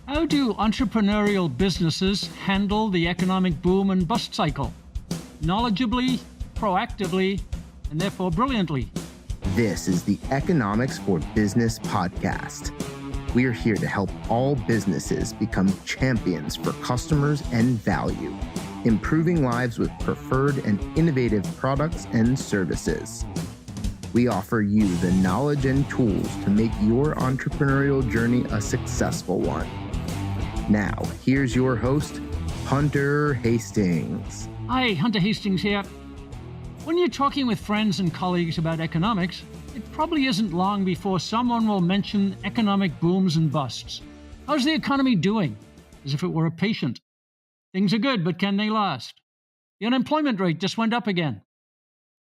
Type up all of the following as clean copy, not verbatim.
How do entrepreneurial businesses handle the economic boom and bust cycle? Knowledgeably, proactively, and therefore brilliantly. This is the Economics for Business podcast. We are here to help all businesses become champions for customers and value, improving lives with preferred and innovative products and services. We offer you the knowledge and tools to make your entrepreneurial journey a successful one. Now, here's your host, Hunter Hastings. Hi, Hunter Hastings here. When you're talking with friends and colleagues about economics, it probably isn't long before someone will mention economic booms and busts. How's the economy doing? As if it were a patient. Things are good, but can they last? The unemployment rate just went up again.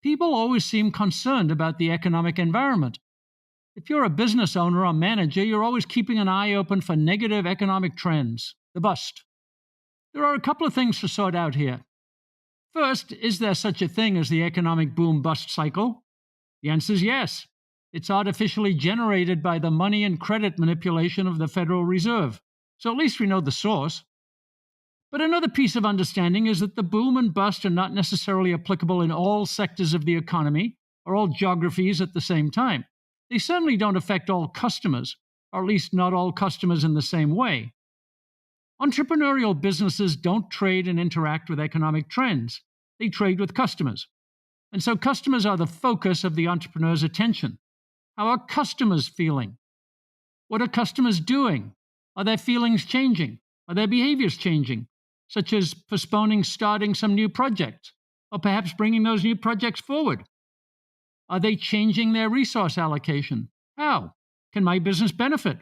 People always seem concerned about the economic environment. If you're a business owner or manager, you're always keeping an eye open for negative economic trends, the bust. There are a couple of things to sort out here. First, is there such a thing as the economic boom-bust cycle? The answer is yes. It's artificially generated by the money and credit manipulation of the Federal Reserve. So at least we know the source. But another piece of understanding is that the boom and bust are not necessarily applicable in all sectors of the economy or all geographies at the same time. They certainly don't affect all customers, or at least not all customers in the same way. Entrepreneurial businesses don't trade and interact with economic trends. They trade with customers. And so customers are the focus of the entrepreneur's attention. How are customers feeling? What are customers doing? Are their feelings changing? Are their behaviors changing? Such as postponing starting some new projects, or perhaps bringing those new projects forward? Are they changing their resource allocation? How? Can my business benefit?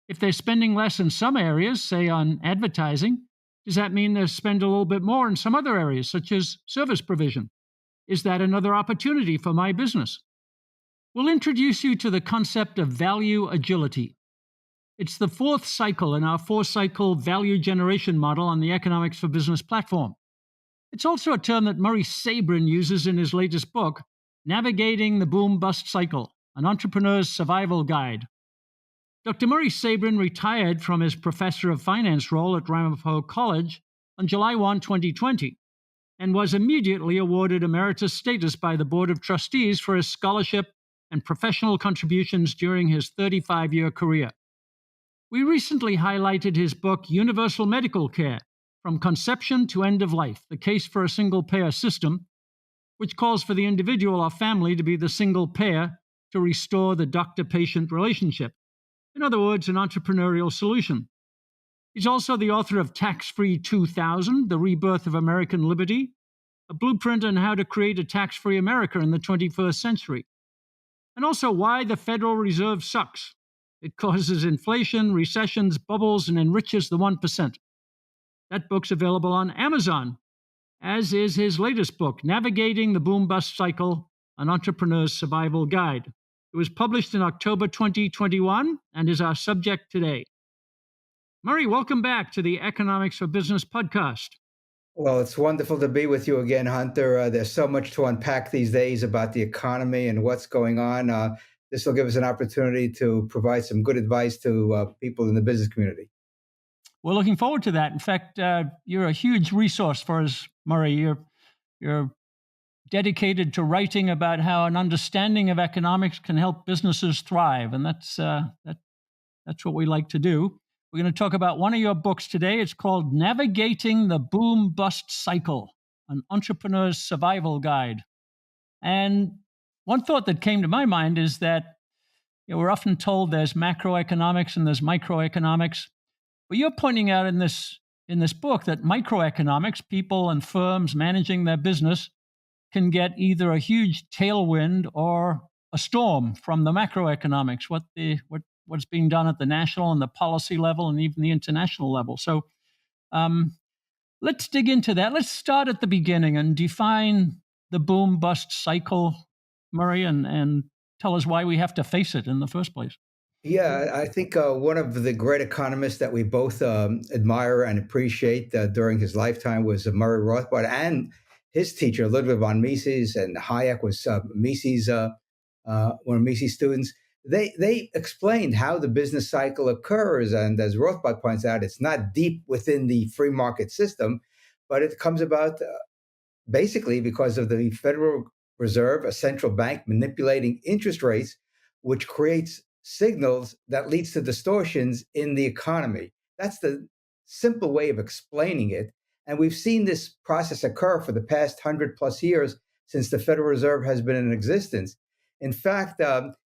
If they're spending less in some areas, say on advertising, does that mean they'll spend a little bit more in some other areas, such as service provision? Is that another opportunity for my business? We'll introduce you to the concept of value agility. It's the fourth cycle in our four-cycle value generation model on the Economics for Business platform. It's also a term that Murray Sabrin uses in his latest book, Navigating the Boom-Bust Cycle, an Entrepreneur's Survival Guide. Dr. Murray Sabrin retired from his professor of finance role at Ramapo College on July 1, 2020, and was immediately awarded emeritus status by the Board of Trustees for his scholarship and professional contributions during his 35-year career. We recently highlighted his book, Universal Medical Care, From Conception to End of Life, the Case for a Single-Payer System, which calls for the individual or family to be the single payer to restore the doctor-patient relationship. In other words, an entrepreneurial solution. He's also the author of Tax-Free 2000, The Rebirth of American Liberty, a blueprint on how to create a tax-free America in the 21st century. And also Why the Federal Reserve Sucks. It causes inflation, recessions, bubbles, and enriches the 1%. That book's available on Amazon, as is his latest book, Navigating the Boom-Bust Cycle, an Entrepreneur's Survival Guide. It was published in October 2021 and is our subject today. Murray, welcome back to the Economics for Business podcast. Well, it's wonderful to be with you again, Hunter. There's so much to unpack these days about the economy and what's going on. This will give us an opportunity to provide some good advice to people in the business community. We're looking forward to that. In fact, you're a huge resource for us, Murray. You're dedicated to writing about how an understanding of economics can help businesses thrive, and that's what we like to do. We're going to talk about one of your books today. It's called Navigating the Boom-Bust Cycle, an Entrepreneur's Survival Guide. And one thought that came to my mind is that we're often told there's macroeconomics and there's microeconomics, but you're pointing out in this book that microeconomics, people and firms managing their business, can get either a huge tailwind or a storm from the macroeconomics, what's being done at the national and the policy level and even the international level. So let's dig into that. Let's start at the beginning and define the boom-bust cycle, Murray, and tell us why we have to face it in the first place. Yeah, I think one of the great economists that we both admire and appreciate during his lifetime was Murray Rothbard, and his teacher, Ludwig von Mises, and Hayek was Mises, one of Mises' students. they explained how the business cycle occurs. And as Rothbard points out, it's not deep within the free market system, but it comes about basically because of the Federal Reserve, a central bank manipulating interest rates, which creates signals that leads to distortions in the economy. That's the simple way of explaining it. And we've seen this process occur for the past 100+ years since the Federal Reserve has been in existence. In fact,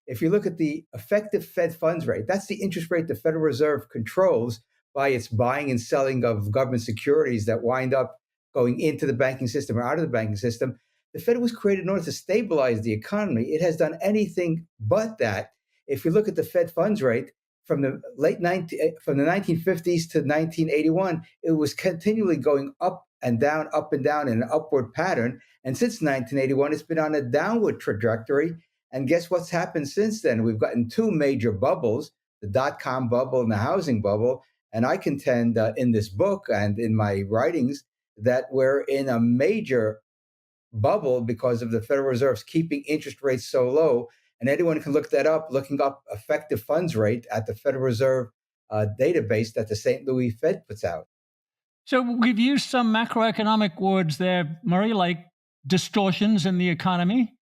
if you look at the effective Fed funds rate, that's the interest rate the Federal Reserve controls by its buying and selling of government securities that wind up going into the banking system or out of the banking system. The Fed was created in order to stabilize the economy. It has done anything but that. If you look at the Fed funds rate from the from the 1950s to 1981, it was continually going up and down in an upward pattern. And since 1981, it's been on a downward trajectory. And guess what's happened since then? We've gotten two major bubbles, the dot-com bubble and the housing bubble. And I contend in this book and in my writings that we're in a major bubble because of the Federal Reserve's keeping interest rates so low. And anyone can look that up, looking up effective funds rate at the Federal Reserve database that the St. Louis Fed puts out. So we've used some macroeconomic words there, Murray, like distortions in the economy.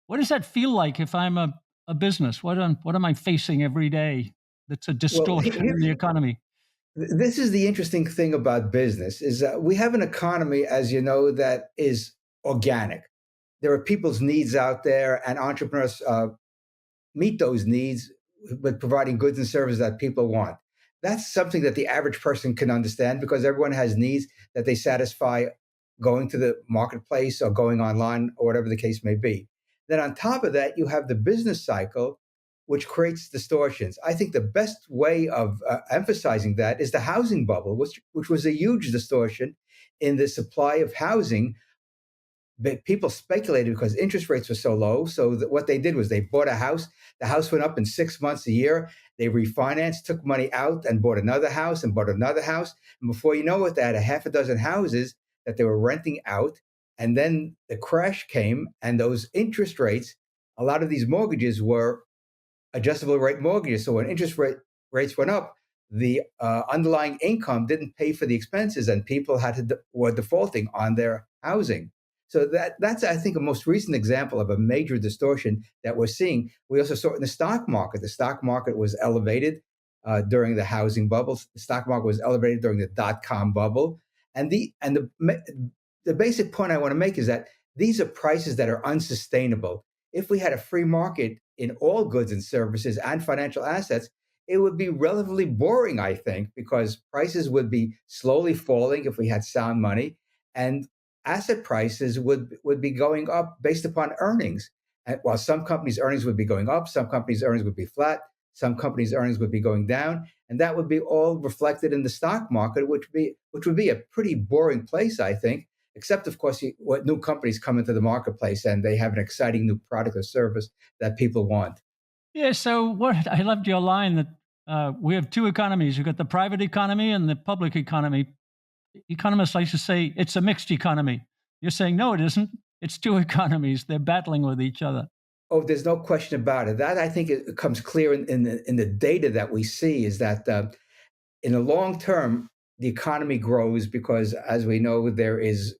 What does that feel like if I'm a business? What am I facing every day that's a distortion in the economy? This is the interesting thing about business is that we have an economy, as you know, that is organic. There are people's needs out there, and entrepreneurs meet those needs with providing goods and services that people want. That's something that the average person can understand because everyone has needs that they satisfy going to the marketplace or going online or whatever the case may be. Then on top of that, you have the business cycle, which creates distortions. I think the best way of emphasizing that is the housing bubble, which was a huge distortion in the supply of housing. But people speculated because interest rates were so low. So what they did was they bought a house. The house went up in 6 months, a year. They refinanced, took money out, and bought another house and bought another house. And before you know it, they had a half a dozen houses that they were renting out. And then the crash came, and those interest rates, a lot of these mortgages were adjustable rate mortgages. So when rates went up, the underlying income didn't pay for the expenses, and people were defaulting on their housing. So that's, I think, a most recent example of a major distortion that we're seeing. We also saw it in the stock market. The stock market was elevated during the housing bubbles. The stock market was elevated during the dot-com bubble. And the basic point I want to make is that these are prices that are unsustainable. If we had a free market in all goods and services and financial assets, it would be relatively boring, I think, because prices would be slowly falling if we had sound money, and asset prices would be going up based upon earnings. And while some companies' earnings would be going up, some companies' earnings would be flat, some companies' earnings would be going down, and that would be all reflected in the stock market, which would be a pretty boring place, I think. Except, of course, what new companies come into the marketplace and they have an exciting new product or service that people want. Yeah. So I loved your line that we have two economies. You've got the private economy and the public economy. Economists like to say it's a mixed economy. You're saying, no, it isn't. It's two economies. They're battling with each other. Oh, there's no question about it. That, I think, it comes clear in the data that we see is that in the long term, the economy grows because, as we know, there is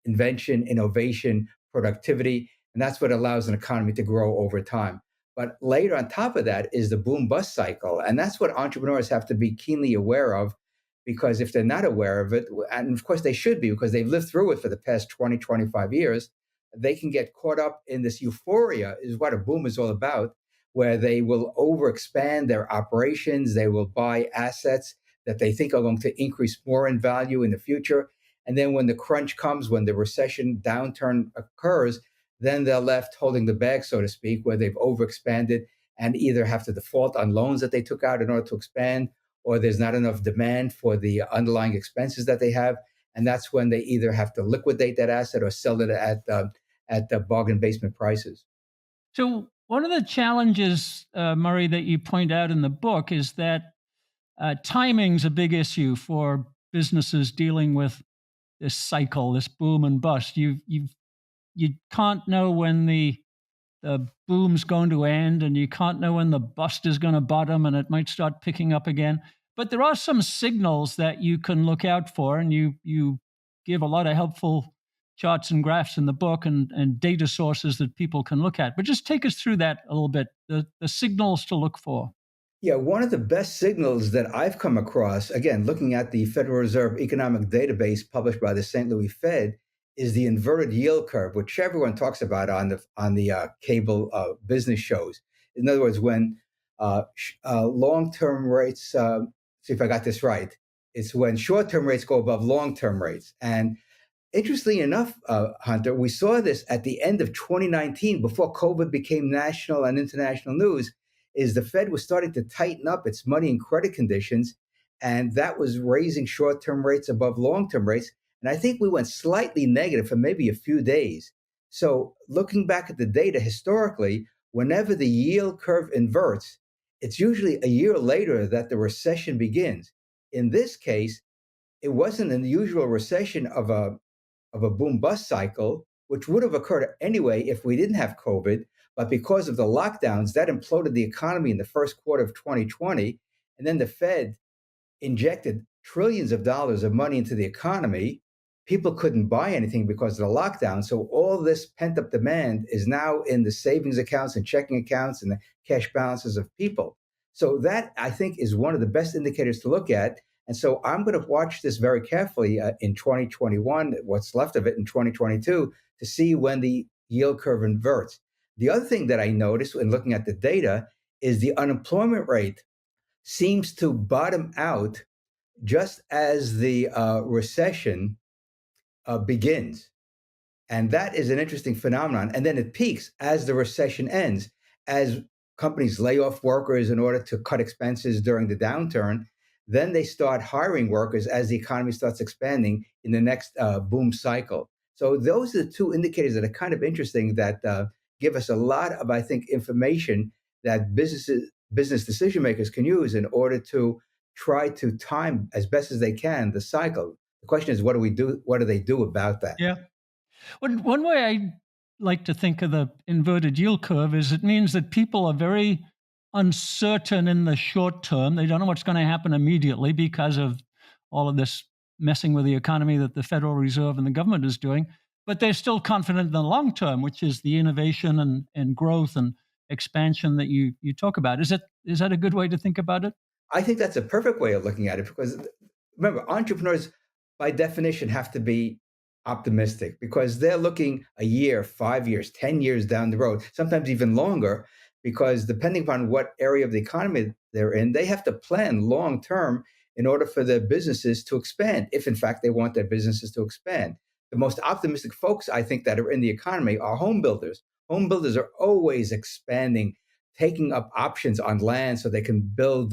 invention, innovation, productivity, and that's what allows an economy to grow over time. But later on top of that is the boom-bust cycle, and that's what entrepreneurs have to be keenly aware of, because if they're not aware of it, and of course they should be because they've lived through it for the past 20, 25 years, they can get caught up in this euphoria, is what a boom is all about, where they will overexpand their operations, they will buy assets that they think are going to increase more in value in the future. And then when the crunch comes, when the recession downturn occurs, then they're left holding the bag, so to speak, where they've overexpanded and either have to default on loans that they took out in order to expand, or there's not enough demand for the underlying expenses that they have. And that's when they either have to liquidate that asset or sell it at the bargain basement prices. So one of the challenges, Murray, that you point out in the book is that timing's a big issue for businesses dealing with this cycle, this boom and bust. You can't know when the the boom's going to end and you can't know when the bust is going to bottom and it might start picking up again. But there are some signals that you can look out for, and you give a lot of helpful charts and graphs in the book and data sources that people can look at. But just take us through that a little bit, the signals to look for. Yeah, one of the best signals that I've come across, again, looking at the Federal Reserve Economic Database published by the St. Louis Fed, is the inverted yield curve, which everyone talks about on the cable business shows. In other words, when long-term rates, see if I got this right, it's when short-term rates go above long-term rates. And interestingly enough, Hunter, we saw this at the end of 2019, before COVID became national and international news, is the Fed was starting to tighten up its money and credit conditions, and that was raising short-term rates above long-term rates. And I think we went slightly negative for maybe a few days. So looking back at the data historically, whenever the yield curve inverts, it's usually a year later that the recession begins. In this case, it wasn't an usual recession of a boom bust cycle, which would have occurred anyway if we didn't have COVID. But because of the lockdowns, that imploded the economy in the first quarter of 2020. And then the Fed injected trillions of dollars of money into the economy. People couldn't buy anything because of the lockdown. So all this pent up demand is now in the savings accounts and checking accounts and the cash balances of people. So that, I think, is one of the best indicators to look at. And so I'm going to watch this very carefully in 2021, what's left of it in 2022, to see when the yield curve inverts. The other thing that I noticed when looking at the data is the unemployment rate seems to bottom out just as the recession begins. And that is an interesting phenomenon. And then it peaks as the recession ends, as companies lay off workers in order to cut expenses during the downturn. Then they start hiring workers as the economy starts expanding in the next boom cycle. So those are the two indicators that are kind of interesting that give us a lot of, I think, information that business decision makers can use in order to try to time as best as they can the cycle. The question is, what do we do? What do they do about that? Yeah. One way I like to think of the inverted yield curve is it means that people are very uncertain in the short term. They don't know what's going to happen immediately because of all of this messing with the economy that the Federal Reserve and the government is doing. But they're still confident in the long term, which is the innovation and growth and expansion that you talk about. Is that a good way to think about it? I think that's a perfect way of looking at it because remember, entrepreneurs by definition have to be optimistic because they're looking a year, 5 years, 10 years down the road, sometimes even longer, because depending upon what area of the economy they're in, they have to plan long term in order for their businesses to expand, if in fact they want their businesses to expand. The most optimistic folks, I think, that are in the economy are home builders. Home builders are always expanding, taking up options on land so they can build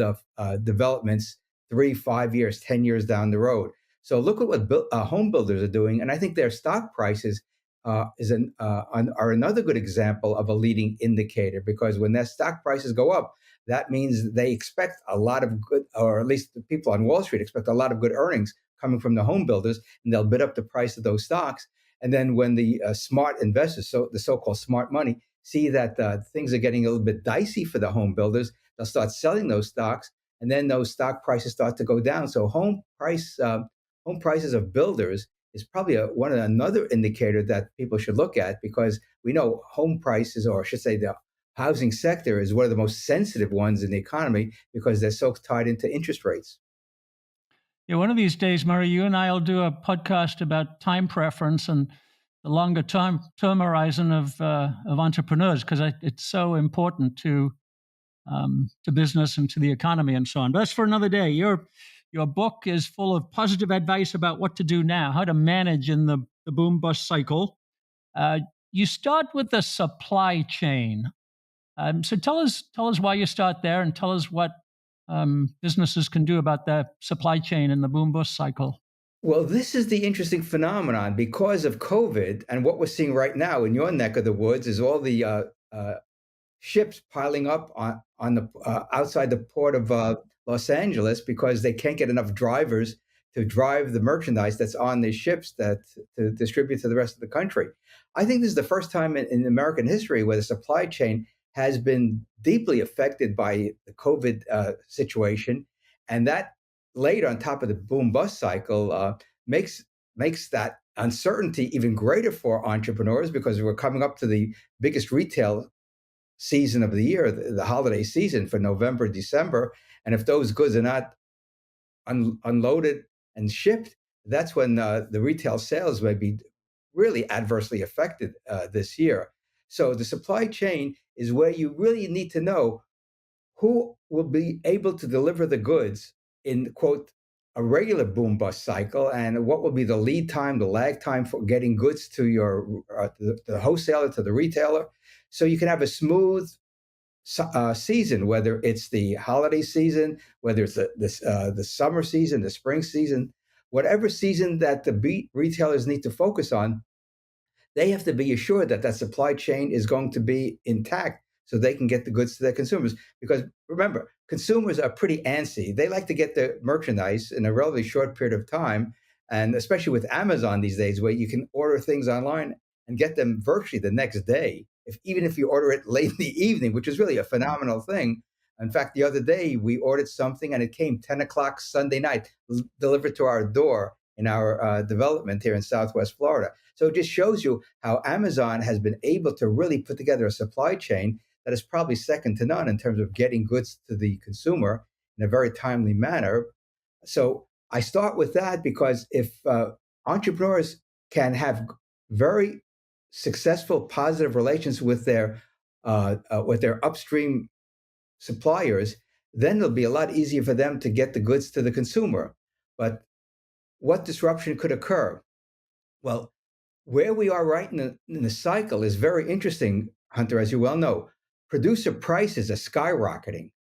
developments 3, 5 years, 10 years down the road. So look at what home builders are doing, and I think their stock prices are another good example of a leading indicator because when their stock prices go up, that means they expect a lot of good, or at least the people on Wall Street expect a lot of good earnings coming from the home builders, and they'll bid up the price of those stocks. And then when the smart investors, so the so-called smart money, see that things are getting a little bit dicey for the home builders, they'll start selling those stocks, and then those stock prices start to go down. So home prices of builders is probably another indicator that people should look at because we know home prices, or I should say the housing sector, is one of the most sensitive ones in the economy because they're so tied into interest rates. Yeah, one of these days, Murray, you and I will do a podcast about time preference and the longer term horizon of entrepreneurs because it's so important to business and to the economy and so on. But that's for another day. Your book is full of positive advice about what to do now, how to manage in the boom bust cycle. You start with the supply chain. So tell us why you start there, and tell us what businesses can do about the supply chain in the boom bust cycle. Well, this is the interesting phenomenon because of COVID, and what we're seeing right now in your neck of the woods is all the ships piling up on the outside the port of Los Angeles because they can't get enough drivers to drive the merchandise that's on the ships that to distribute to the rest of the country. I think this is the first time in American history where the supply chain has been deeply affected by the COVID situation, and that laid on top of the boom bust cycle makes that uncertainty even greater for entrepreneurs because we're coming up to the biggest retail season of the year, the holiday season for November, December. And if those goods are not unloaded and shipped, that's when the retail sales may be really adversely affected this year. So the supply chain is where you really need to know who will be able to deliver the goods in, quote, a regular boom bust cycle, and what will be the lead time, the lag time for getting goods to the wholesaler, to the retailer, so you can have a smooth season, whether it's the holiday season, whether it's the summer season, the spring season, whatever season that the retailers need to focus on, they have to be assured that that supply chain is going to be intact so they can get the goods to their consumers. Because remember, consumers are pretty antsy. They like to get the merchandise in a relatively short period of time. And especially with Amazon these days, where you can order things online and get them virtually the next day, even if you order it late in the evening, which is really a phenomenal thing. In fact, the other day we ordered something and it came 10 o'clock Sunday night, delivered to our door in our development here in Southwest Florida. So it just shows you how Amazon has been able to really put together a supply chain that is probably second to none in terms of getting goods to the consumer in a very timely manner. So I start with that because if entrepreneurs can have very successful, positive relations with their upstream suppliers, then it'll be a lot easier for them to get the goods to the consumer. But what disruption could occur? Well, where we are right in the cycle is very interesting, Hunter, as you well know. Producer prices are skyrocketing,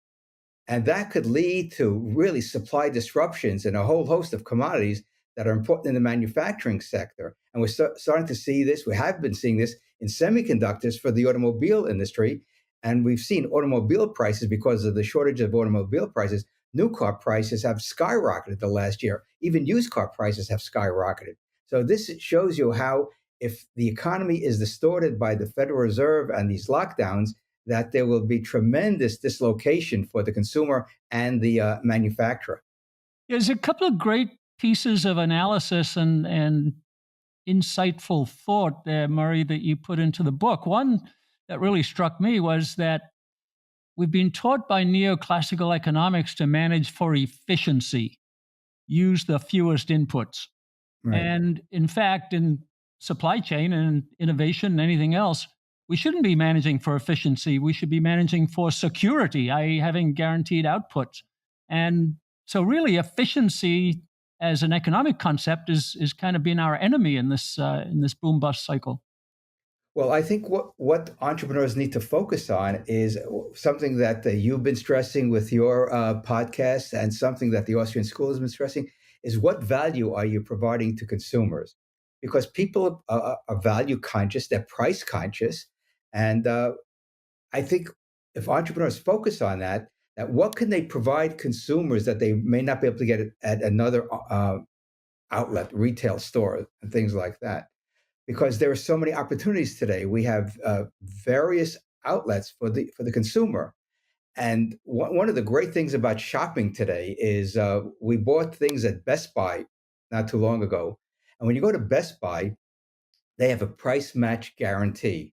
and that could lead to really supply disruptions in a whole host of commodities that are important in the manufacturing sector. And we're starting to see this. We have been seeing this in semiconductors for the automobile industry. And we've seen automobile prices, because of the shortage of automobile prices, new car prices have skyrocketed the last year. Even used car prices have skyrocketed. So this shows you how, if the economy is distorted by the Federal Reserve and these lockdowns, that there will be tremendous dislocation for the consumer and the manufacturer. There's a couple of great pieces of analysis and insightful thought there, Murray, that you put into the book. One that really struck me was that we've been taught by neoclassical economics to manage for efficiency, use the fewest inputs. Right. And in fact, in supply chain and innovation and anything else, we shouldn't be managing for efficiency. We should be managing for security, i.e. having guaranteed outputs. And so really efficiency as an economic concept is kind of been our enemy in this boom bust cycle. Well, I think what entrepreneurs need to focus on is something that you've been stressing with your podcast, and something that the Austrian School has been stressing, is what value are you providing to consumers? Because people are value conscious, they're price conscious. And I think if entrepreneurs focus on that what can they provide consumers that they may not be able to get at another outlet, retail store, and things like that? Because there are so many opportunities today. We have various outlets for the consumer. And one of the great things about shopping today is we bought things at Best Buy not too long ago. And when you go to Best Buy, they have a price match guarantee.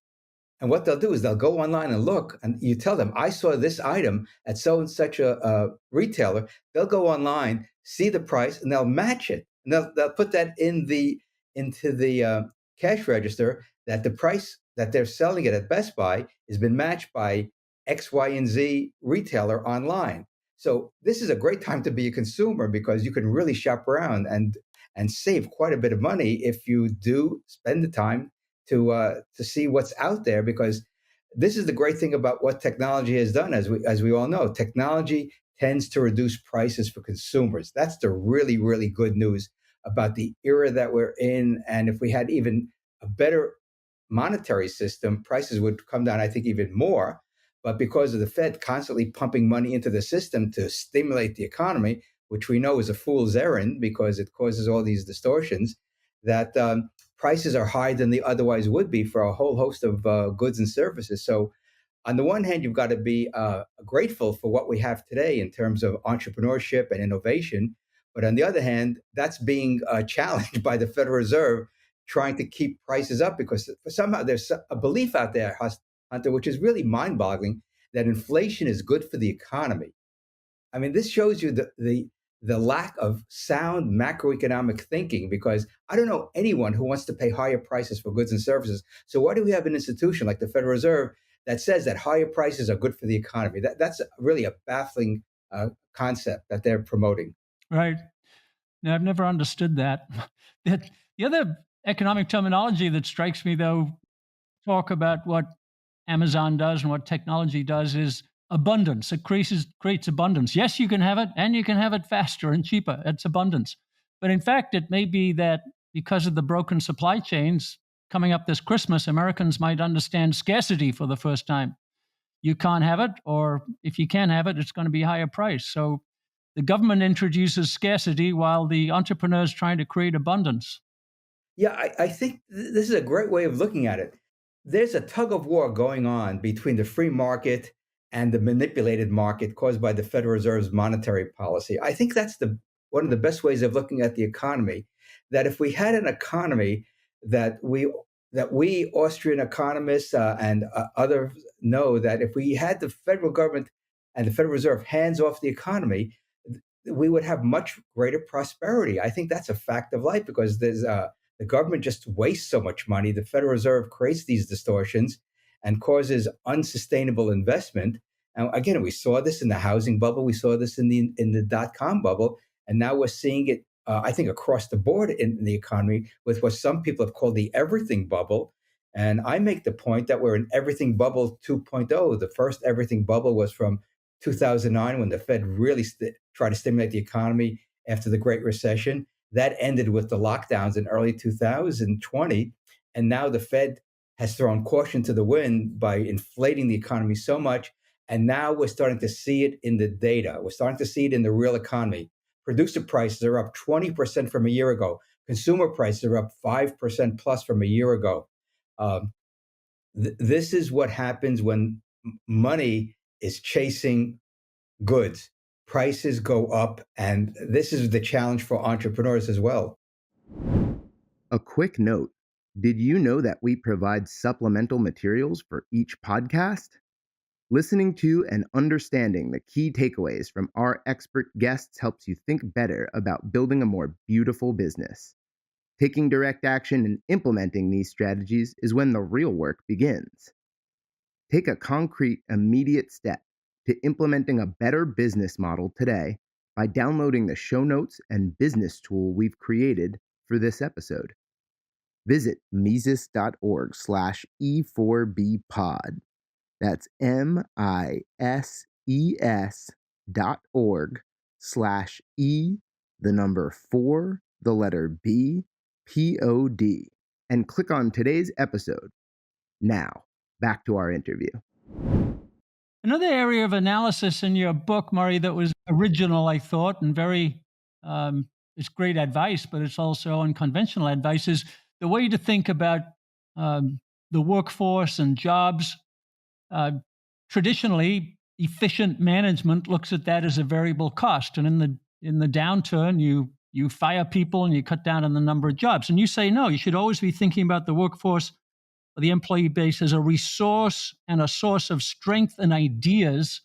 And what they'll do is they'll go online and look, and you tell them, I saw this item at so and such a retailer. They'll go online, see the price, and they'll match it. And they'll put that into the cash register, that the price that they're selling it at Best Buy has been matched by X, Y, and Z retailer online. So this is a great time to be a consumer, because you can really shop around and save quite a bit of money if you do spend the time to see what's out there. Because this is the great thing about what technology has done. As we all know, technology tends to reduce prices for consumers. That's the really, really good news about the era that we're in. And if we had even a better monetary system, prices would come down, I think, even more. But because of the Fed constantly pumping money into the system to stimulate the economy, which we know is a fool's errand because it causes all these distortions, that prices are higher than they otherwise would be for a whole host of goods and services. So on the one hand, you've got to be grateful for what we have today in terms of entrepreneurship and innovation. But on the other hand, that's being challenged by the Federal Reserve trying to keep prices up because somehow there's a belief out there, Hunter, which is really mind boggling, that inflation is good for the economy. I mean, this shows you the lack of sound macroeconomic thinking because I don't know anyone who wants to pay higher prices for goods and services. So why do we have an institution like the Federal Reserve that says that higher prices are good for the economy? That's really a baffling concept that they're promoting. Right. Now, I've never understood that. The other economic terminology that strikes me, though, talk about what Amazon does and what technology does is abundance. It creates abundance. Yes, you can have it, and you can have it faster and cheaper. It's abundance. But in fact, it may be that because of the broken supply chains coming up this Christmas, Americans might understand scarcity for the first time. You can't have it, or if you can have it, it's going to be higher price. So the government introduces scarcity while the entrepreneurs trying to create abundance. Yeah, I think this is a great way of looking at it. There's a tug of war going on between the free market and the manipulated market caused by the Federal Reserve's monetary policy. I think that's the one of the best ways of looking at the economy. That if we had an economy that we Austrian economists and others know that if we had the federal government and the Federal Reserve hands off the economy, we would have much greater prosperity. I think that's a fact of life because the government just wastes so much money. The Federal Reserve creates these distortions and causes unsustainable investment. And again, we saw this in the housing bubble. We saw this in the dot-com bubble. And now we're seeing it, I think, across the board in the economy with what some people have called the everything bubble. And I make the point that we're in everything bubble 2.0. The first everything bubble was from 2009 when the Fed really tried to stimulate the economy after the Great Recession. That ended with the lockdowns in early 2020. And now the Fed has thrown caution to the wind by inflating the economy so much. And now we're starting to see it in the data. We're starting to see it in the real economy. Producer prices are up 20% from a year ago. Consumer prices are up 5% plus from a year ago. This is what happens when money is chasing goods. Prices go up, and this is the challenge for entrepreneurs as well. A quick note. Did you know that we provide supplemental materials for each podcast? Listening to and understanding the key takeaways from our expert guests helps you think better about building a more beautiful business. Taking direct action and implementing these strategies is when the real work begins. Take a concrete, immediate step to implementing a better business model today by downloading the show notes and business tool we've created for this episode. Visit Mises.org/E4Bpod. That's MISES.org/E4BPOD and click on today's episode. Now, back to our interview. Another area of analysis in your book, Murray, that was original, I thought, and very, it's great advice, but it's also unconventional advice, is the way to think about the workforce and jobs. Traditionally, efficient management looks at that as a variable cost, and in the downturn, you fire people and you cut down on the number of jobs. And you say no, you should always be thinking about the workforce or the employee base as a resource and a source of strength and ideas,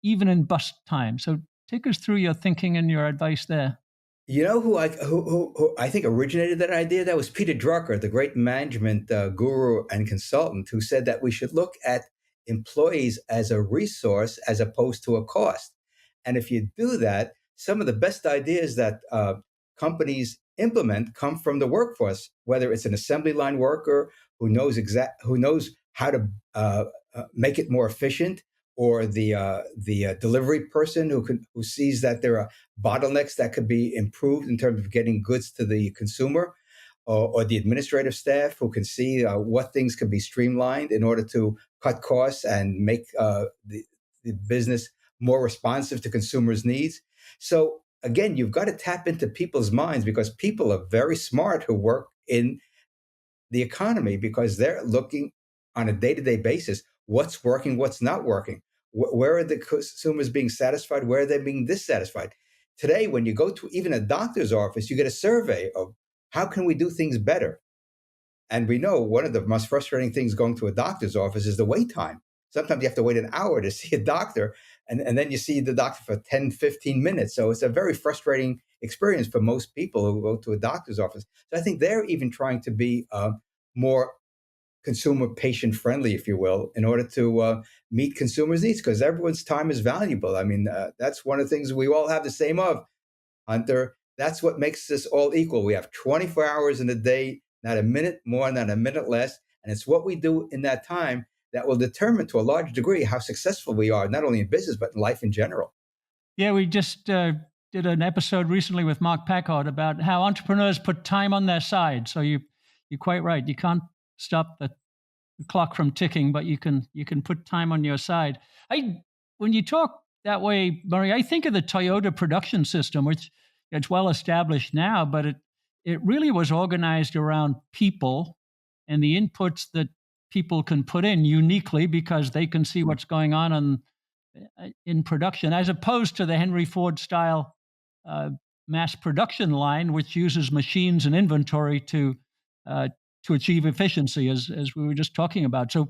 even in bust time. So take us through your thinking and your advice there. You know who I think originated that idea? That was Peter Drucker, the great management guru and consultant, who said that we should look at employees as a resource as opposed to a cost. And if you do that, some of the best ideas that companies implement come from the workforce, whether it's an assembly line worker who knows how to make it more efficient, or the delivery person who sees that there are bottlenecks that could be improved in terms of getting goods to the consumer, or the administrative staff who can see what things can be streamlined in order to cut costs and make the business more responsive to consumers' needs. So again, you've got to tap into people's minds because people are very smart who work in the economy because they're looking on a day-to-day basis what's working, what's not working. Where are the consumers being satisfied? Where are they being dissatisfied? Today, when you go to even a doctor's office, you get a survey of how can we do things better. And we know one of the most frustrating things going to a doctor's office is the wait time. Sometimes you have to wait an hour to see a doctor, and then you see the doctor for 10, 15 minutes. So it's a very frustrating experience for most people who go to a doctor's office. So I think they're even trying to be more consumer patient friendly, if you will, in order to meet consumers' needs, because everyone's time is valuable. I mean, that's one of the things we all have the same of, Hunter. That's what makes us all equal. We have 24 hours in a day, not a minute more, not a minute less. And it's what we do in that time that will determine to a large degree how successful we are, not only in business, but in life in general. Yeah, we just did an episode recently with Mark Packard about how entrepreneurs put time on their side. So you're quite right. You can't stop the clock from ticking, but you can put time on your side. When you talk that way, Murray, I think of the Toyota production system, which it's well established now, but it really was organized around people and the inputs that people can put in uniquely because they can see what's going on in production, as opposed to the Henry Ford style mass production line, which uses machines and inventory to achieve efficiency, as we were just talking about. So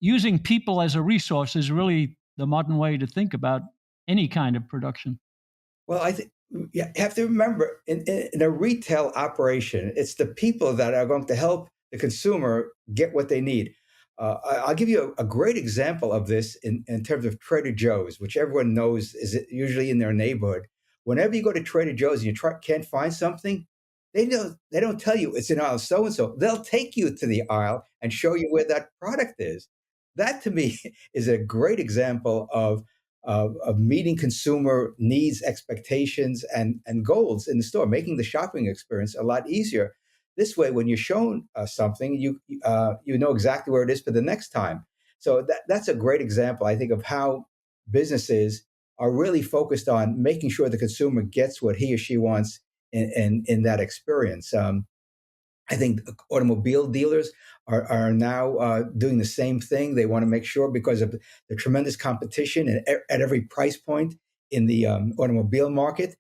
using people as a resource is really the modern way to think about any kind of production. Well, I think you have to remember in a retail operation, it's the people that are going to help the consumer get what they need. I'll give you a great example of this in terms of Trader Joe's, which everyone knows is usually in their neighborhood. Whenever you go to Trader Joe's and you can't find something, they don't tell you it's in aisle so and so. They'll take you to the aisle and show you where that product is. That to me is a great example of meeting consumer needs, expectations, and goals in the store, making the shopping experience a lot easier. This way, when you're shown something, you know exactly where it is for the next time. So that's a great example, I think, of how businesses are really focused on making sure the consumer gets what he or she wants in that experience. I think automobile dealers are now doing the same thing. They want to make sure, because of the tremendous competition at every price point in the automobile market,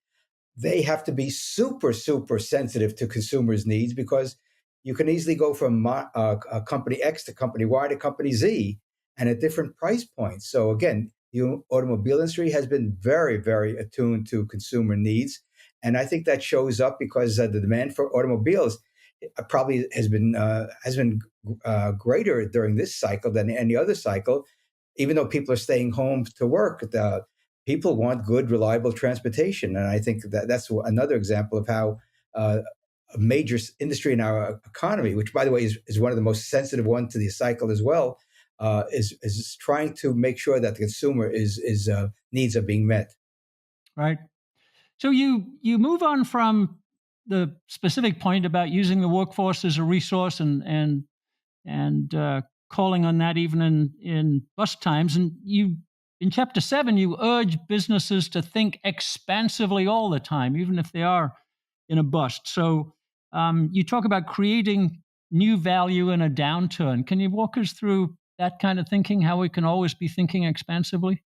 they have to be super, super sensitive to consumers' needs, because you can easily go from company X to company Y to company Z and at different price points. So again, the automobile industry has been very, very attuned to consumer needs. And I think that shows up because the demand for automobiles probably has been greater during this cycle than any other cycle. Even though people are staying home to work, people want good, reliable transportation, and I think that's another example of how a major industry in our economy, which, by the way, is one of the most sensitive ones to the cycle as well, is trying to make sure that the consumer needs are being met. Right. So you move on from the specific point about using the workforce as a resource and calling on that even in bust times. And you, in chapter 7, you urge businesses to think expansively all the time, even if they are in a bust. So you talk about creating new value in a downturn. Can you walk us through that kind of thinking, how we can always be thinking expansively?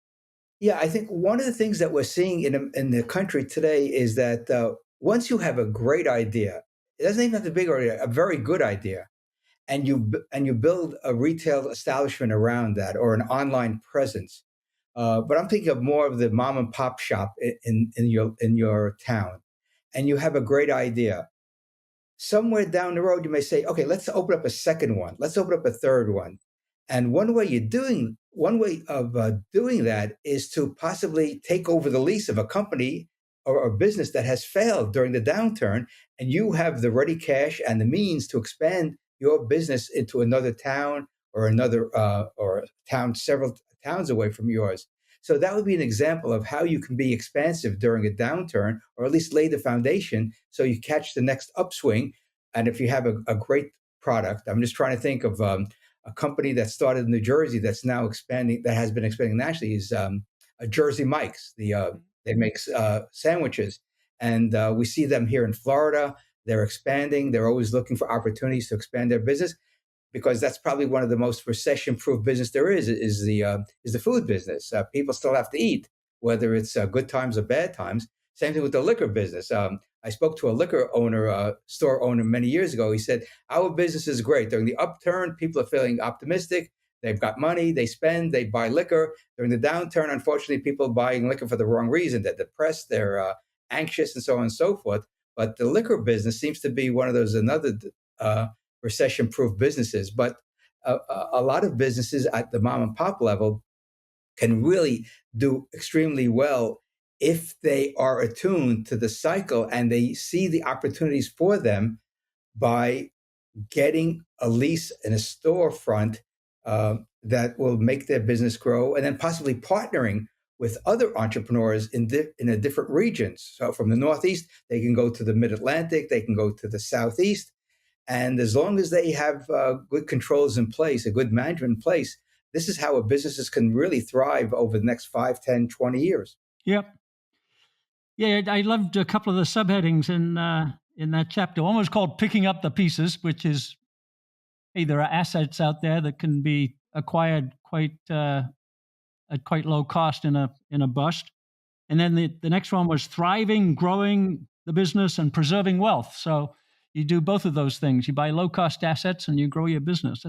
Yeah, I think one of the things that we're seeing in the country today is that once you have a great idea, it doesn't even have to be a very good idea, and you build a retail establishment around that, or an online presence. But I'm thinking of more of the mom and pop shop in your town, and you have a great idea. Somewhere down the road, you may say, okay, let's open up a second one. Let's open up a third one. And one way of doing that is to possibly take over the lease of a company or a business that has failed during the downturn, and you have the ready cash and the means to expand your business into another town or several towns away from yours. So that would be an example of how you can be expansive during a downturn, or at least lay the foundation so you catch the next upswing. And if you have a great product, I'm just trying to think of a company that started in New Jersey that's now expanding, that has been expanding nationally, is Jersey Mike's. They make sandwiches, And we see them here in Florida. They're expanding. They're always looking for opportunities to expand their business, because that's probably one of the most recession-proof business there is the food business. People still have to eat, whether it's good times or bad times. Same thing with the liquor business. I spoke to a liquor owner, store owner many years ago. He said, our business is great. During the upturn, people are feeling optimistic. They've got money, they spend, they buy liquor. During the downturn, unfortunately, people are buying liquor for the wrong reason. They're depressed, they're anxious, and so on and so forth. But the liquor business seems to be one of those another recession-proof businesses. But a lot of businesses at the mom and pop level can really do extremely well if they are attuned to the cycle and they see the opportunities for them by getting a lease in a storefront that will make their business grow, and then possibly partnering with other entrepreneurs in a different regions. So from the Northeast, they can go to the Mid-Atlantic, they can go to the Southeast. And as long as they have good controls in place, a good management in place, this is how businesses can really thrive over the next 5, 10, 20 years. Yep. Yeah, I loved a couple of the subheadings in that chapter. One was called "Picking Up the Pieces," which is, hey, there are assets out there that can be acquired at quite low cost in a bust. And then the next one was "Thriving, Growing the Business, and Preserving Wealth." So you do both of those things. You buy low cost assets and you grow your business.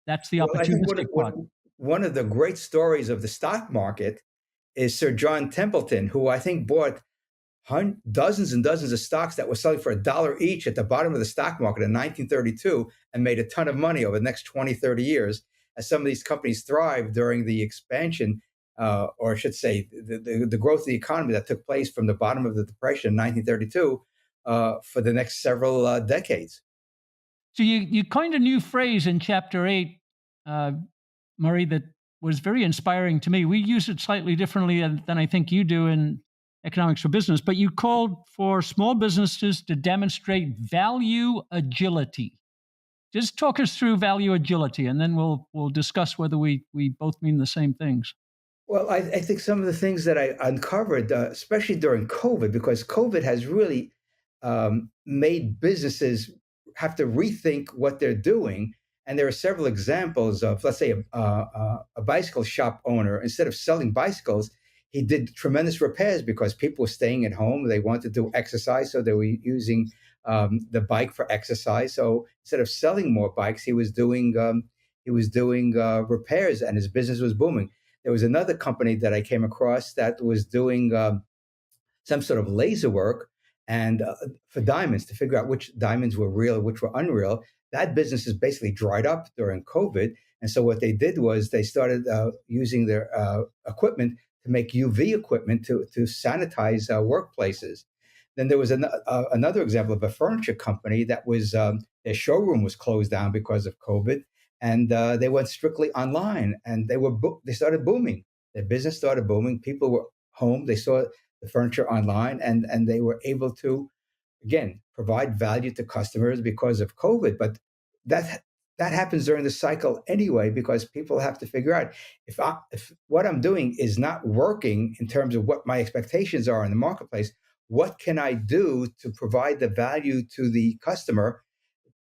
That's the opportunistic part. One of the great stories of the stock market is Sir John Templeton, who I think bought dozens and dozens of stocks that were selling for $1 each at the bottom of the stock market in 1932 and made a ton of money over the next 20, 30 years, as some of these companies thrived during the expansion, or I should say the growth of the economy that took place from the bottom of the Depression in 1932 for the next several decades. So you coined a new phrase in Chapter 8, Murray, that was very inspiring to me. We use it slightly differently than I think you do in Economics for Business, but you called for small businesses to demonstrate value agility. Just talk us through value agility, and then we'll discuss whether we both mean the same things. Well, I think some of the things that I uncovered, especially during COVID, because COVID has really made businesses have to rethink what they're doing. And there are several examples of, let's say, a bicycle shop owner, instead of selling bicycles, he did tremendous repairs because people were staying at home. They wanted to do exercise, so they were using the bike for exercise. So instead of selling more bikes, he was doing repairs, and his business was booming. There was another company that I came across that was doing some sort of laser work and for diamonds, to figure out which diamonds were real, which were unreal. That business is basically dried up during COVID. And so what they did was they started using their equipment to make UV equipment to sanitize workplaces. Then there was another example of a furniture company that was their showroom was closed down because of COVID, and they went strictly online, and they started booming. Their business started booming. People were home. They saw the furniture online, and they were able to, again, provide value to customers because of COVID. But that happens during the cycle anyway, because people have to figure out if what I'm doing is not working in terms of what my expectations are in the marketplace, what can I do to provide the value to the customer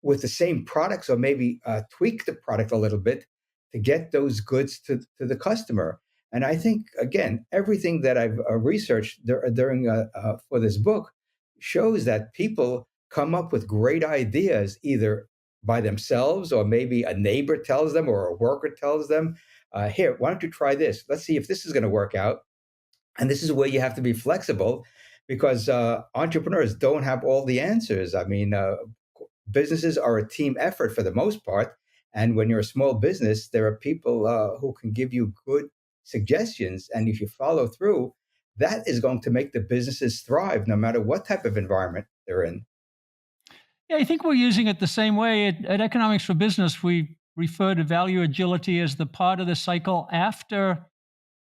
with the same products, or maybe tweak the product a little bit to get those goods to the customer. And I think, again, everything that I've researched during for this book shows that people come up with great ideas either by themselves, or maybe a neighbor tells them, or a worker tells them, here, why don't you try this? Let's see if this is going to work out. And this is where you have to be flexible, because entrepreneurs don't have all the answers. I mean, businesses are a team effort for the most part. And when you're a small business, there are people who can give you good suggestions. And if you follow through, that is going to make the businesses thrive no matter what type of environment they're in. Yeah, I think we're using it the same way. At Economics for Business, we refer to value agility as the part of the cycle after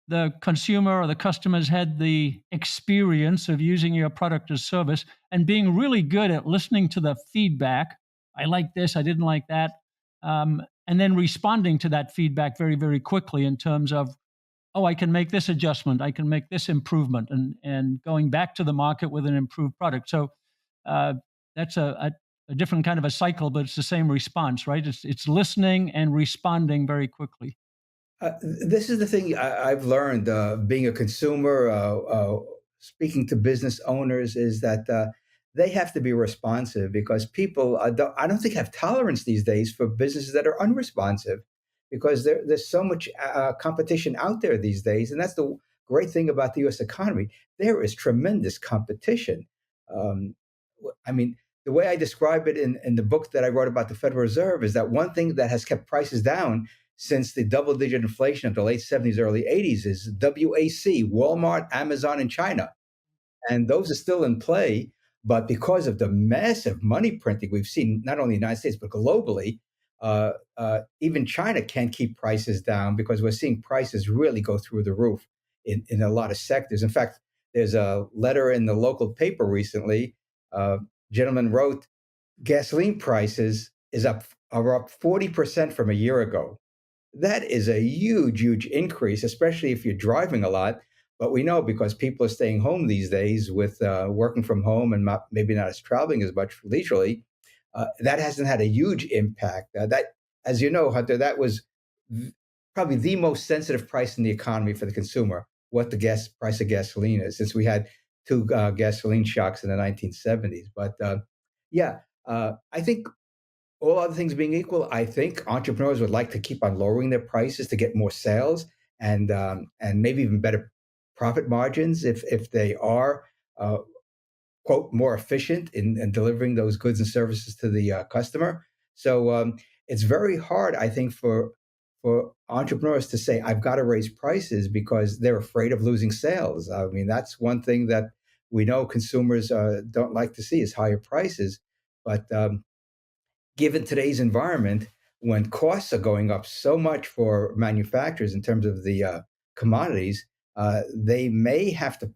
the consumer or the customer's had the experience of using your product or service, and being really good at listening to the feedback. I like this, I didn't like that. And then responding to that feedback very, very quickly in terms of oh, I can make this adjustment, I can make this improvement, and going back to the market with an improved product. So uh, that's a different kind of a cycle, but it's the same response, right? It's listening and responding very quickly. This is the thing I've learned being a consumer, speaking to business owners, is that they have to be responsive because people, I don't think, have tolerance these days for businesses that are unresponsive because there's so much competition out there these days. And that's the great thing about the US economy. There is tremendous competition. Um, I mean, the way I describe it in the book that I wrote about the Federal Reserve is that one thing that has kept prices down since the double digit inflation of the late 70s, early 80s is WAC, Walmart, Amazon, and China. And those are still in play. But because of the massive money printing we've seen, not only in the United States, but globally, even China can't keep prices down because we're seeing prices really go through the roof in a lot of sectors. In fact, there's a letter in the local paper recently. Gentleman wrote, gasoline prices are up 40% from a year ago. That is a huge, huge increase, especially if you're driving a lot. But we know because people are staying home these days with working from home and maybe not as traveling as much leisurely, that hasn't had a huge impact. That, as you know, Hunter, that was probably the most sensitive price in the economy for the consumer, what the gas price of gasoline is, since we had two gasoline shocks in the 1970s. But yeah, I think all other things being equal, I think entrepreneurs would like to keep on lowering their prices to get more sales and maybe even better profit margins if they are quote more efficient in delivering those goods and services to the customer. So it's very hard, I think, for entrepreneurs to say I've got to raise prices because they're afraid of losing sales. I mean, that's one thing that we know consumers don't like to see is higher prices, but given today's environment, when costs are going up so much for manufacturers in terms of the commodities, they may have to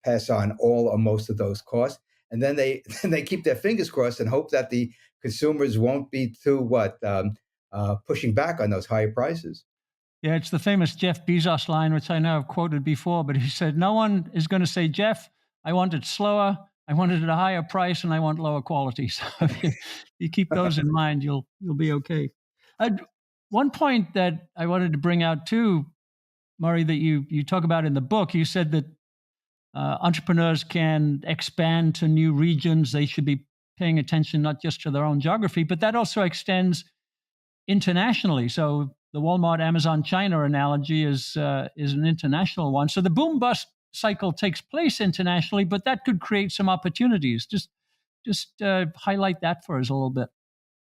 pass on all or most of those costs, and then they then they keep their fingers crossed and hope that the consumers won't be too pushing back on those higher prices. Yeah, it's the famous Jeff Bezos line, which I know I've quoted before, but he said, no one is going to say, Jeff, I want it slower, I want it at a higher price, and I want lower quality. So if you keep those in mind, you'll be okay. Uh, One point that I wanted to bring out too, Murray, that you talk about in the book, you said that entrepreneurs can expand to new regions. They should be paying attention not just to their own geography, but that also extends internationally. So the Walmart, Amazon, China analogy is an international one. So the boom bust cycle takes place internationally, but that could create some opportunities. Just highlight that for us a little bit.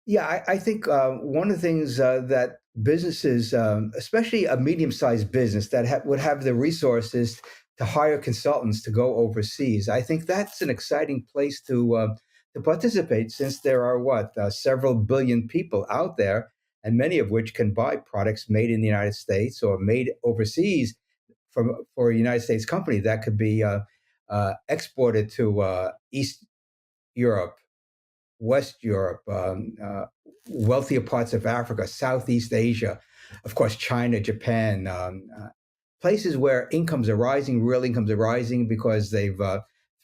Yeah, I think one of the things that businesses, especially a medium-sized business that would have the resources to hire consultants to go overseas, I think that's an exciting place to participate, since there are several billion people out there, and many of which can buy products made in the United States or made overseas for a United States company that could be exported to East Europe, West Europe, wealthier parts of Africa, Southeast Asia, of course, China, Japan, places where incomes are rising, real incomes are rising because they've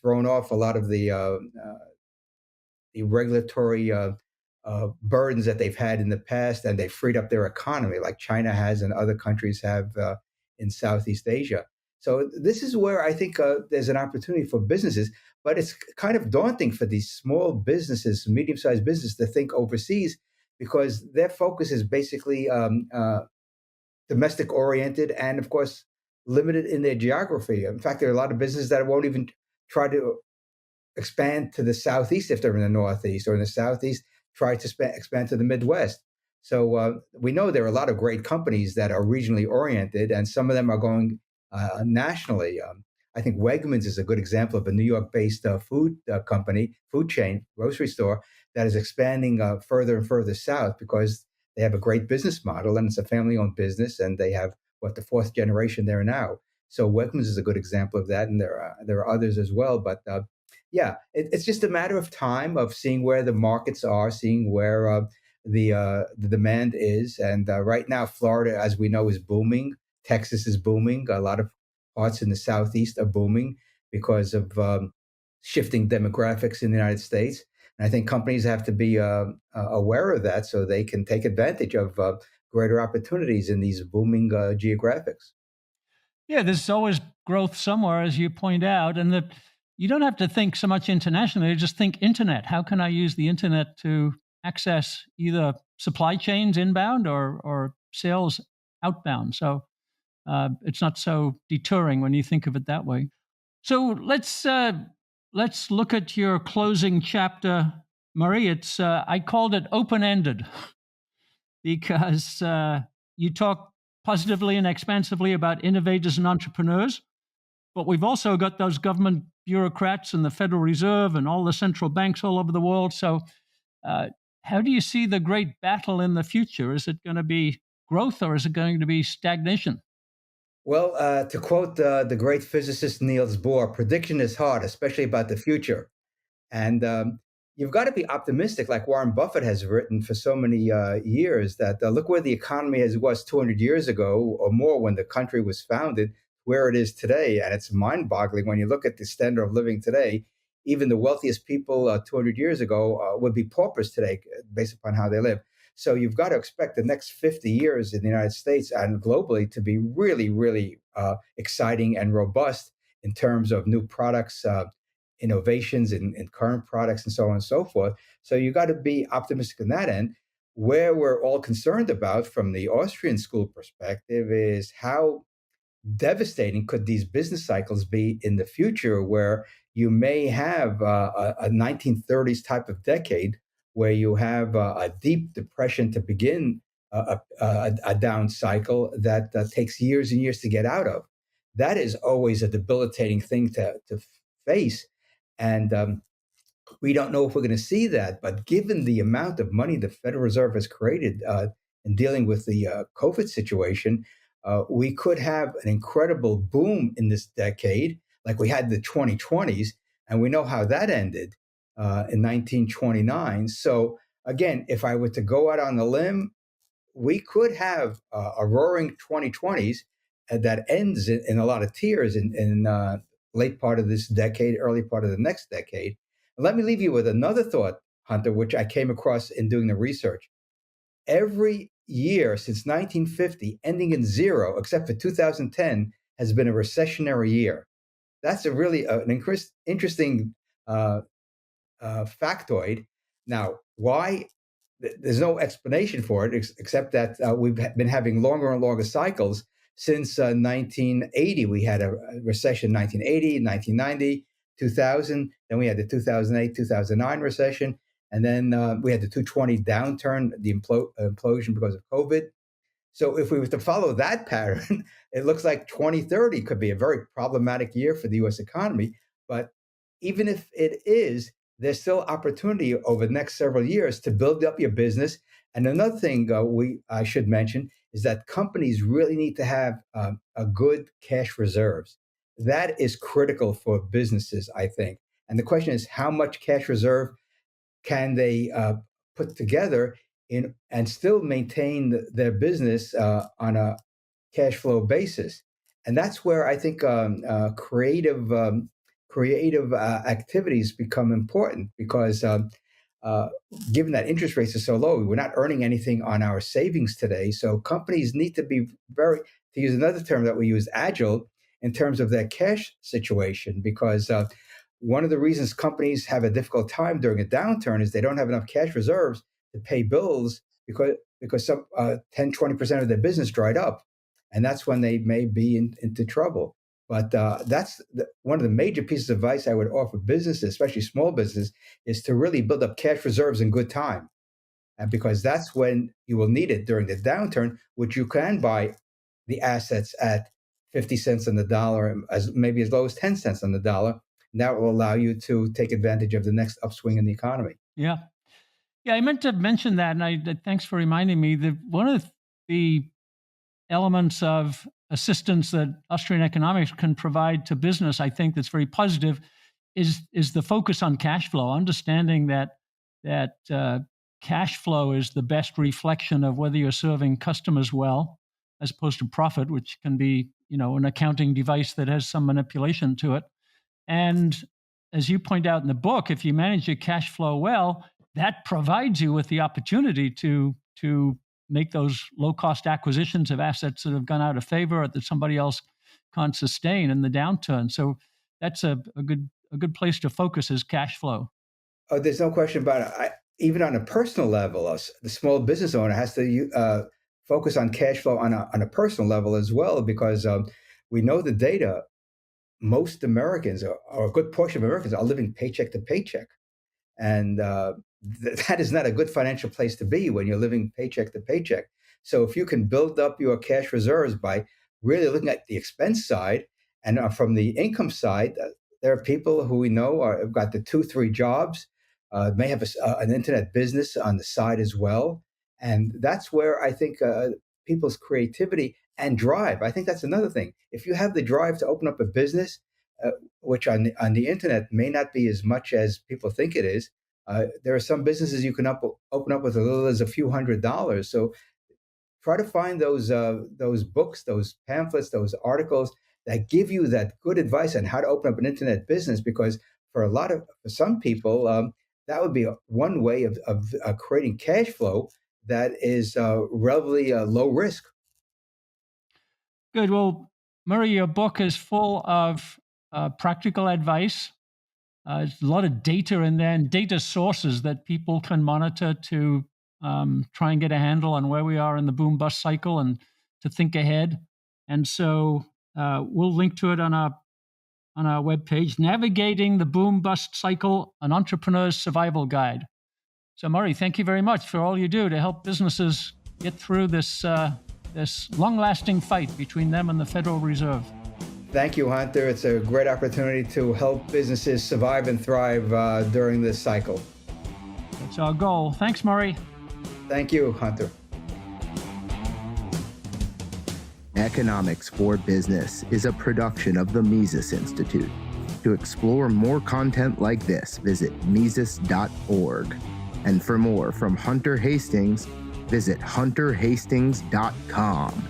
thrown off a lot of the regulatory burdens that they've had in the past, and they've freed up their economy, like China has and other countries have in Southeast Asia. So this is where I think there's an opportunity for businesses, but it's kind of daunting for these small businesses, medium-sized businesses, to think overseas because their focus is basically domestic oriented and, of course, limited in their geography. In fact, there are a lot of businesses that won't even try to expand to the southeast if they're in the northeast, or in the southeast try to expand to the Midwest. So we know there are a lot of great companies that are regionally oriented, and some of them are going nationally. I think Wegmans is a good example of a New York-based food company, food chain, grocery store that is expanding further and further south because they have a great business model, and it's a family-owned business, and they have the fourth generation there now. So Wegmans is a good example of that, and there are others as well. But yeah, it's just a matter of time of seeing where the markets are, seeing where the demand is. And right now, Florida, as we know, is booming. Texas is booming. A lot of parts in the Southeast are booming because of shifting demographics in the United States. And I think companies have to be aware of that so they can take advantage of greater opportunities in these booming geographics. Yeah, there's always growth somewhere, as you point out, and you don't have to think so much internationally. Just think internet. How can I use the internet to access either supply chains inbound or sales outbound? So it's not so deterring when you think of it that way. So let's look at your closing chapter, Murray. It's I called it open ended because you talk positively and expansively about innovators and entrepreneurs, but we've also got those government bureaucrats and the Federal Reserve and all the central banks all over the world. So, how do you see the great battle in the future? Is it going to be growth or is it going to be stagnation? Well, to quote the great physicist Niels Bohr, prediction is hard, especially about the future. And you've got to be optimistic, like Warren Buffett has written for so many years, that look where the economy was 200 years ago or more when the country was founded, where it is today. And it's mind boggling when you look at the standard of living today. Even the wealthiest people 200 years ago would be paupers today based upon how they live. So you've got to expect the next 50 years in the United States and globally to be really, really exciting and robust in terms of new products, innovations in current products, and so on and so forth. So you got to be optimistic in that end. Where we're all concerned about from the Austrian school perspective is how devastating could these business cycles be in the future, where you may have a 1930s type of decade where you have a deep depression to begin a down cycle that takes years and years to get out of. That is always a debilitating thing to face. And we don't know if we're going to see that. But given the amount of money the Federal Reserve has created in dealing with the COVID situation, we could have an incredible boom in this decade, like we had the 2020s. And we know how that ended in 1929. So, again, if I were to go out on a limb, we could have a roaring 2020s that ends in a lot of tears in late part of this decade, early part of the next decade. And let me leave you with another thought, Hunter, which I came across in doing the research. Every year since 1950, ending in zero, except for 2010, has been a recessionary year. That's a really an interesting factoid. Now, why? There's no explanation for it except that we've been having longer and longer cycles since 1980. We had a recession 1980, 1990, 2000. Then we had the 2008, 2009 recession. And then we had the 220 downturn, the implosion because of COVID. So if we were to follow that pattern, it looks like 2030 could be a very problematic year for the U.S. economy. But even if it is, there's still opportunity over the next several years to build up your business. And another thing I should mention is that companies really need to have a good cash reserves. That is critical for businesses, I think. And the question is, how much cash reserve can they put together and still maintain their business on a cash flow basis? And that's where I think creative activities become important because given that interest rates are so low, we're not earning anything on our savings today. So companies need to be very, to use another term that we use, agile in terms of their cash situation, because one of the reasons companies have a difficult time during a downturn is they don't have enough cash reserves to pay bills because some 10, 20% of their business dried up. And that's when they may be into trouble. But that's one of the major pieces of advice I would offer businesses, especially small business, is to really build up cash reserves in good time. And because that's when you will need it during the downturn, which you can buy the assets at 50 cents on the dollar, maybe as low as 10 cents on the dollar. And that will allow you to take advantage of the next upswing in the economy. Yeah. Yeah, I meant to mention that, and thanks for reminding me that one of the elements of assistance that Austrian economics can provide to business, I think that's very positive, is the focus on cash flow, understanding that cash flow is the best reflection of whether you're serving customers well. as opposed to profit, which can be, an accounting device that has some manipulation to it. And as you point out in the book, if you manage your cash flow well, that provides you with the opportunity to make those low-cost acquisitions of assets that have gone out of favor or that somebody else can't sustain in the downturn. So that's a good place to focus is cash flow. Oh, there's no question about it. Even on a personal level, the small business owner has to focus on cash flow on a personal level as well, because we know the data. Most Americans, or a good portion of Americans, are living paycheck to paycheck. And that is not a good financial place to be when you're living paycheck to paycheck. So if you can build up your cash reserves by really looking at the expense side and from the income side, there are people who we know have got the 2-3 jobs, may have an internet business on the side as well. And that's where I think people's creativity and drive. I think that's another thing. If you have the drive to open up a business, which on the internet may not be as much as people think it is, there are some businesses you can open up with as little as a few $100s. So try to find those books, those pamphlets, those articles that give you that good advice on how to open up an internet business. Because for some people, that would be one way of creating cash flow that is relatively low risk. Good. Well, Murray, your book is full of practical advice. There's a lot of data in there and data sources that people can monitor to try and get a handle on where we are in the boom bust cycle and to think ahead. And so we'll link to it on our webpage, Navigating the Boom Bust Cycle, an Entrepreneur's Survival Guide. So Murray, thank you very much for all you do to help businesses get through this long-lasting fight between them and the Federal Reserve. Thank you, Hunter. It's a great opportunity to help businesses survive and thrive during this cycle. That's our goal. Thanks, Murray. Thank you, Hunter. Economics for Business is a production of the Mises Institute. To explore more content like this, visit Mises.org. And for more from Hunter Hastings, visit hunterhastings.com.